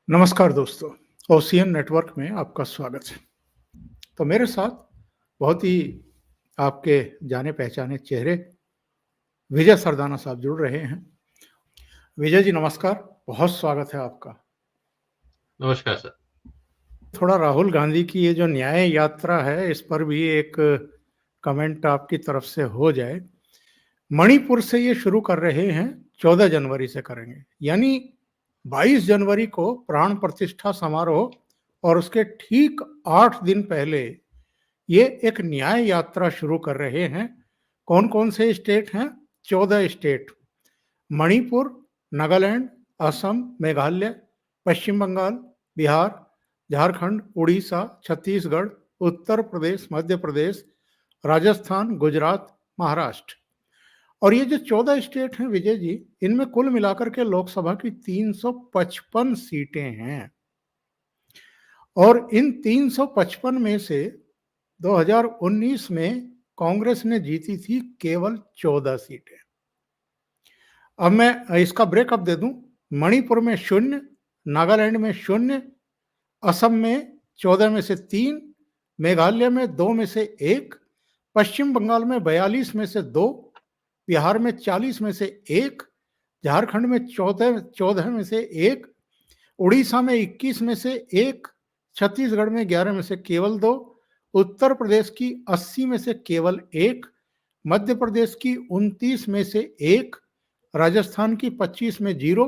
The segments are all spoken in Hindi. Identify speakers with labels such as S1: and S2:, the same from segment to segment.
S1: नमस्कार दोस्तों, ओशियन नेटवर्क में आपका स्वागत है। तो मेरे साथ बहुत ही आपके जाने-पहचाने चेहरे विजय सरदाना साहब जुड़ रहे हैं। विजय जी नमस्कार, बहुत स्वागत है आपका।
S2: नमस्कार सर।
S1: थोड़ा राहुल गांधी की ये जो न्याय यात्रा है, इस पर भी एक कमेंट आपकी तरफ से हो जाए। मणिपुर से ये शुरू कर रहे हैं, 14 जनवरी से करेंगे, यानी 22 जनवरी को प्राण प्रतिष्ठा समारोह और उसके ठीक 8 दिन पहले ये एक न्याय यात्रा शुरू कर रहे हैं। कौन कौन से स्टेट हैं? 14 स्टेट, मणिपुर, नागालैंड, असम, मेघालय, पश्चिम बंगाल, बिहार, झारखंड, उड़ीसा, छत्तीसगढ़, उत्तर प्रदेश, मध्य प्रदेश, राजस्थान, गुजरात, महाराष्ट्र। और ये जो 14 स्टेट हैं विजय जी, इनमें कुल मिलाकर के लोकसभा की 355 सीटें हैं और इन 355 में से 2019 में कांग्रेस ने जीती थी केवल 14 सीटें। अब मैं इसका ब्रेकअप दे दूं, मणिपुर में 0, नागालैंड में 0, असम में 14 में से 3, मेघालय में 2 में से 1, पश्चिम बंगाल में 42 में से 2, बिहार में 40 में से 1, झारखंड में 14 में से 1, उड़ीसा में 21 में से 1, छत्तीसगढ़ में 11 में से केवल 2, उत्तर प्रदेश की 80 में से केवल 1, मध्य प्रदेश की 29 में से 1, राजस्थान की 25 में 0,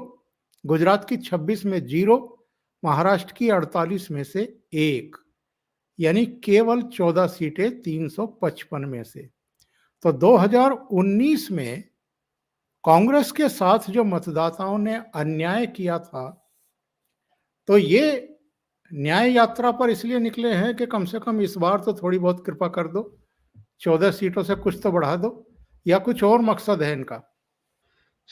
S1: गुजरात की 26 में 0, महाराष्ट्र की 48 में से 1, यानी केवल 14 सीटें 355 में से। तो 2019 में कांग्रेस के साथ जो मतदाताओं ने अन्याय किया था, तो ये न्याय यात्रा पर इसलिए निकले हैं कि कम से कम इस बार तो थोड़ी बहुत कृपा कर दो, 14 सीटों से कुछ तो बढ़ा दो, या कुछ और मकसद है इनका?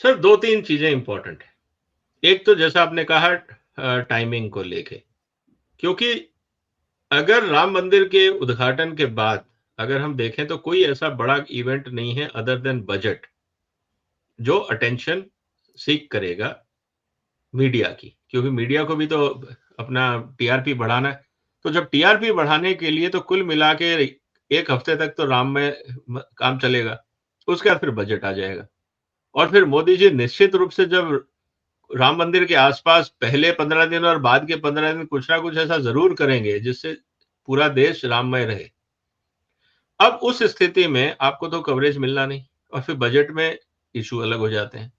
S2: सर 2-3 चीजें इंपॉर्टेंट है। एक तो जैसा आपने कहा टाइमिंग को लेके, क्योंकि अगर राम मंदिर के उद्घाटन के बाद अगर हम देखें तो कोई ऐसा बड़ा इवेंट नहीं है अदर देन बजट जो अटेंशन सीक करेगा मीडिया की, क्योंकि मीडिया को भी तो अपना टीआरपी बढ़ाना है। तो जब टीआरपी बढ़ाने के लिए तो कुल मिला के 1 हफ्ते तक तो राम में काम चलेगा, उसके बाद फिर बजट आ जाएगा और फिर मोदी जी निश्चित रूप से जब राम मंदिर के आसपास पहले 15 दिन और बाद के 15 दिन कुछ ना कुछ ऐसा जरूर करेंगे जिससे पूरा देश राममय रहे। अब उस स्थिति में आपको तो कवरेज मिलना नहीं और फिर बजट में इशू अलग हो जाते हैं।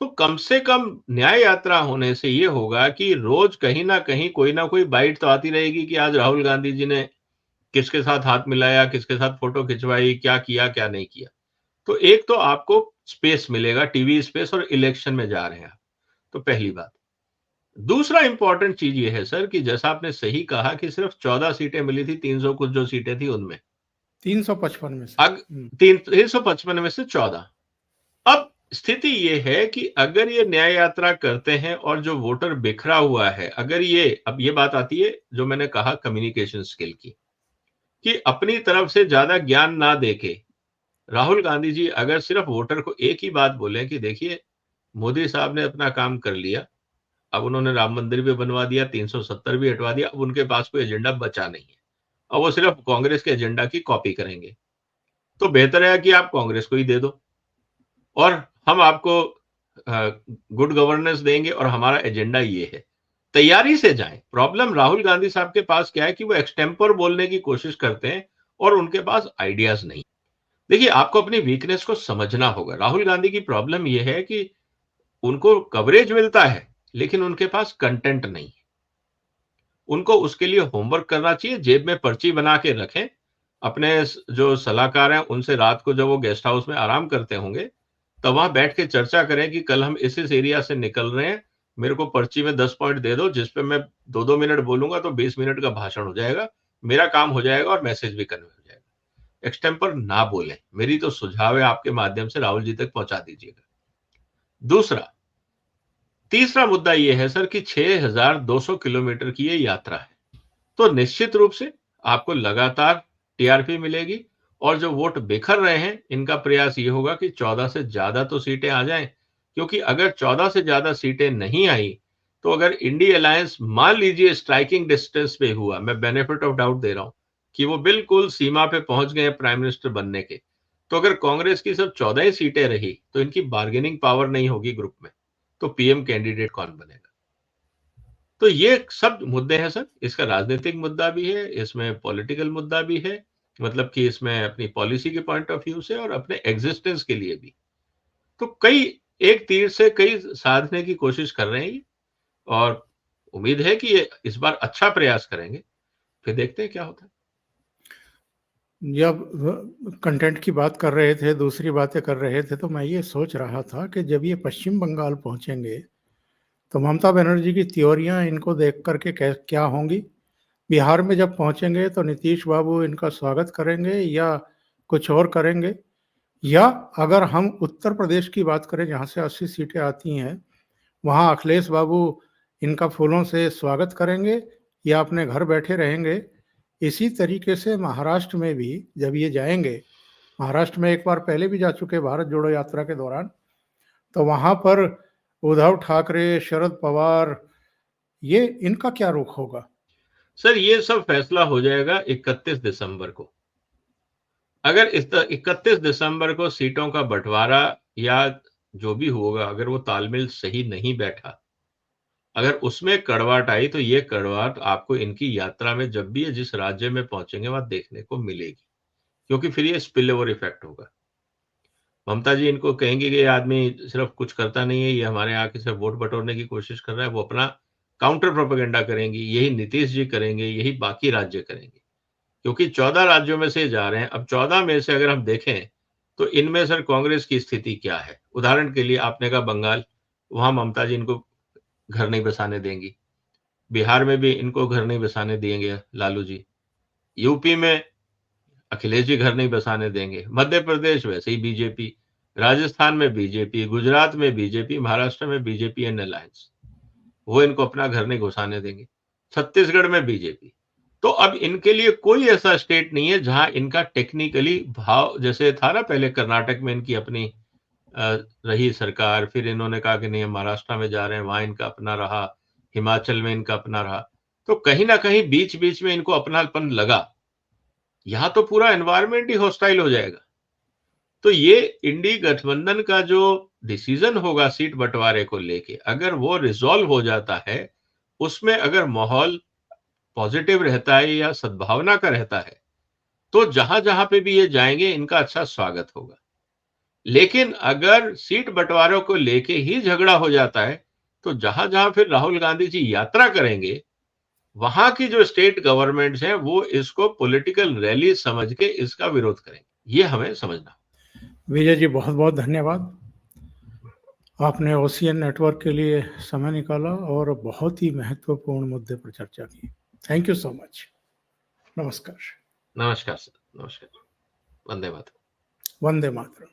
S2: तो कम से कम न्याय यात्रा होने से ये होगा कि रोज कहीं ना कहीं कोई ना कोई बाइट तो आती रहेगी कि आज राहुल गांधी जी ने किसके साथ हाथ मिलाया, किसके साथ फोटो खिंचवाई, क्या किया क्या नहीं किया। तो एक तो आपको स्पेस मिलेगा, टीवी स्पेस, और इलेक्शन में जा रहे हैं आप, तो पहली बात। दूसरा इंपॉर्टेंट चीज ये है सर कि जैसा आपने सही कहा कि सिर्फ 14 सीटें मिली थी, 300 कुछ जो सीटें थी उनमें
S1: 355 में से।
S2: 355 में से 14। अब स्थिति ये है कि अगर ये न्याय यात्रा करते हैं और जो वोटर बिखरा हुआ है, अगर ये, अब ये बात आती है जो मैंने कहा कम्युनिकेशन स्किल की, कि अपनी तरफ से ज्यादा ज्ञान ना देके राहुल गांधी जी अगर सिर्फ वोटर को एक ही बात बोले कि देखिए मोदी साहब ने अपना काम कर लिया, अब उन्होंने राम मंदिर भी बनवा दिया, 370 भी हटवा दिया, अब उनके पास कोई एजेंडा बचा नहीं है, अब वो सिर्फ कांग्रेस के एजेंडा की कॉपी करेंगे। तो बेहतर है कि आप कांग्रेस को ही दे दो और हम आपको गुड गवर्नेंस देंगे और हमारा एजेंडा ये है। तैयारी से जाएं। प्रॉब्लम राहुल गांधी साहब के पास क्या है कि वो एक्सटेम्पर बोलने की कोशिश करते हैं और उनके पास आइडियाज नहीं। देखिए, आपको अपनी वीकनेस को समझना होगा। राहुल गांधी की प्रॉब्लम यह है कि उनको कवरेज मिलता है लेकिन उनके पास कंटेंट नहीं है। उनको उसके लिए होमवर्क करना चाहिए, जेब में पर्ची बना के रखें। अपने जो सलाहकार हैं उनसे रात को जब वो गेस्ट हाउस में आराम करते होंगे तब वहां बैठ के चर्चा करें कि कल हम इस एरिया से निकल रहे हैं, मेरे को पर्ची में 10 पॉइंट दे दो जिसपे मैं 2-2 मिनट बोलूंगा तो 20 मिनट का भाषण हो जाएगा, मेरा काम हो जाएगा और मैसेज भी कन्वे हो जाएगा। एक्सटेम्पर ना बोलें, मेरी तो सुझाव है आपके माध्यम से राहुल जी तक पहुंचा दीजिएगा। तीसरा मुद्दा यह है सर कि 6200 किलोमीटर की ये यात्रा है, तो निश्चित रूप से आपको लगातार टीआरपी मिलेगी और जो वोट बिखर रहे हैं इनका प्रयास ये होगा कि 14 से ज्यादा तो सीटें आ जाएं, क्योंकि अगर 14 से ज्यादा सीटें नहीं आई तो अगर इंडी अलायंस मान लीजिए स्ट्राइकिंग डिस्टेंस पे हुआ, मैं बेनिफिट ऑफ डाउट दे रहा हूं कि वो बिल्कुल सीमा पे पहुंच गए प्राइम मिनिस्टर बनने के, तो अगर कांग्रेस की सिर्फ 14 ही सीटें रही तो इनकी बार्गेनिंग पावर नहीं होगी ग्रुप में, तो पीएम कैंडिडेट कौन बनेगा? तो ये सब मुद्दे हैं सर। इसका राजनीतिक मुद्दा भी है, इसमें पॉलिटिकल मुद्दा भी है, मतलब कि इसमें अपनी पॉलिसी के पॉइंट ऑफ व्यू से और अपने एग्जिस्टेंस के लिए भी। तो कई एक तीर से कई साधने की कोशिश कर रहे हैं ये, और उम्मीद है कि ये इस बार अच्छा प्रयास करेंगे, फिर देखते हैं क्या होता है।
S1: जब कंटेंट की बात कर रहे थे, दूसरी बातें कर रहे थे, तो मैं ये सोच रहा था कि जब ये पश्चिम बंगाल पहुंचेंगे तो ममता बनर्जी की त्योरियां इनको देख करके क्या होंगी? बिहार में जब पहुंचेंगे तो नीतीश बाबू इनका स्वागत करेंगे या कुछ और करेंगे? या अगर हम उत्तर प्रदेश की बात करें जहां से 80 सीटें आती हैं, वहां अखिलेश बाबू इनका फूलों से स्वागत करेंगे या अपने घर बैठे रहेंगे? इसी तरीके से महाराष्ट्र में भी जब ये जाएंगे, महाराष्ट्र में एक बार पहले भी जा चुके भारत जोड़ो यात्रा के दौरान, तो वहां पर उद्धव ठाकरे, शरद पवार, ये इनका क्या रुख होगा?
S2: सर ये सब फैसला हो जाएगा 31 दिसंबर को। अगर इस 31 दिसंबर को सीटों का बंटवारा या जो भी होगा, अगर वो तालमेल सही नहीं बैठा, अगर उसमें कड़वाहट आई, तो ये कड़वाहट आपको इनकी यात्रा में जब भी ये जिस राज्य में पहुंचेंगे वहां देखने को मिलेगी, क्योंकि फिर ये स्पिल ओवर इफेक्ट होगा। ममता जी इनको कहेंगे कि ये आदमी सिर्फ कुछ करता नहीं है, ये हमारे यहाँ के सिर्फ वोट बटोरने की कोशिश कर रहा है, वो अपना काउंटर प्रोपेगेंडा करेंगी। यही नीतीश जी करेंगे, यही बाकी राज्य करेंगे, क्योंकि 14 राज्यों में से जा रहे हैं। अब 14 में से अगर हम देखें तो इनमें सर कांग्रेस की स्थिति क्या है? उदाहरण के लिए आपने कहा बंगाल, वहां ममता जी इनको घर नहीं बसाने देंगी। बिहार में भी इनको घर नहीं बसाने देंगे लालू जी। यूपी में अखिलेश जी घर नहीं बसाने देंगे। मध्य प्रदेश वैसे ही बीजेपी, राजस्थान में बीजेपी, गुजरात में बीजेपी, महाराष्ट्र में बीजेपी एंड अलायंस, वो इनको अपना घर नहीं घुसाने देंगे। छत्तीसगढ़ में बीजेपी। तो अब इनके लिए कोई ऐसा स्टेट नहीं है जहां इनका टेक्निकली भाव, जैसे था ना पहले कर्नाटक में इनकी अपनी रही सरकार, फिर इन्होंने कहा कि नहीं हम महाराष्ट्र में जा रहे हैं, वहां इनका अपना रहा, हिमाचल में इनका अपना रहा। तो कहीं ना कहीं बीच बीच में इनको अपनापन लगा। यहां तो पूरा एनवायरमेंट ही हॉस्टाइल हो जाएगा। तो ये इंडी गठबंधन का जो डिसीजन होगा सीट बंटवारे को लेके, अगर वो रिजॉल्व हो जाता है, उसमें अगर माहौल पॉजिटिव रहता है या सद्भावना का रहता है, तो जहां जहां पे भी ये जाएंगे इनका अच्छा स्वागत होगा। लेकिन अगर सीट बंटवारों को लेके ही झगड़ा हो जाता है, तो जहां जहां फिर राहुल गांधी जी यात्रा करेंगे, वहां की जो स्टेट गवर्नमेंट्स हैं वो इसको पॉलिटिकल रैली समझ के इसका विरोध करेंगे। ये हमें समझना।
S1: विजय जी, बहुत बहुत धन्यवाद। आपने ओशियन नेटवर्क के लिए समय निकाला और बहुत ही महत्वपूर्ण मुद्दे पर चर्चा की। Thank you so much. नमस्कार।
S2: नमस्कार सर, नमस्कार। वंदे मातरम।
S1: वंदे मातरम।